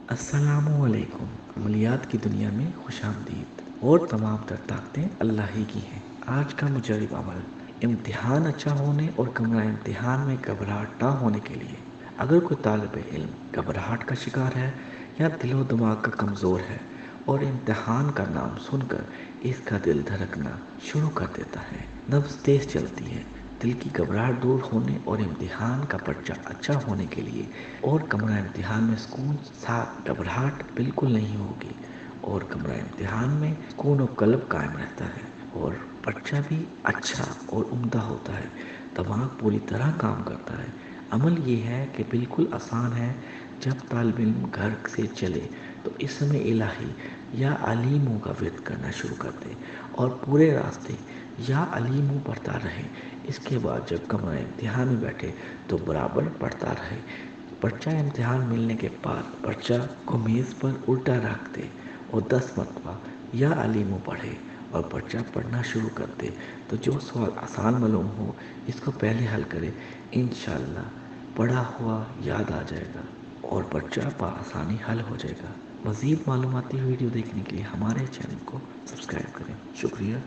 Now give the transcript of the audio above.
अस्सलामुअलैकुम। अमलियात की दुनिया में खुश आमदीद और तमाम तर ताकतें अल्लाह ही की हैं। आज का मुजरिब अमल, इम्तिहान अच्छा होने और कमरा इम्तिहान में घबराहट ना होने के लिए। अगर कोई तालिब इल्म घबराहट का शिकार है या दिलो दिमाग का कमज़ोर है और इम्तिहान का नाम सुनकर इसका दिल धड़कना शुरू कर देता है, नब्ज़ तेज़ चलती है, दिल की घबराहट दूर होने और इम्तिहान का पर्चा अच्छा होने के लिए और कमरा इम्तिहान में सुकून साथ घबराहट बिल्कुल नहीं होगी और कमरा इम्तिहान में सुकून और कल्ब कायम रहता है और पर्चा भी अच्छा और उम्दा होता है। दिमाग पूरी तरह काम करता है। अमल ये है कि बिल्कुल आसान है। जब तालिब इल्म घर से चले तो इस समय इलाही या अलीमों का विर्द करना शुरू कर दे और पूरे रास्ते या अलीमों पढ़ता रहे। इसके बाद जब कमरा इम्तिहान में बैठे तो बराबर पढ़ता रहे। पर्चा इम्तिहान मिलने के बाद पर्चा को मेज़ पर उल्टा रख दे और 10 मरतबा या अलीमों पढ़े और पर्चा पढ़ना शुरू कर दे। तो जो सवाल आसान मालूम हो इसको पहले हल करे, इंशाअल्लाह पढ़ा हुआ याद आ जाएगा और पर्चा आसानी हल हो जाएगा। मज़ीद मालूमाती वीडियो देखने के लिए हमारे चैनल को सब्सक्राइब करें। शुक्रिया।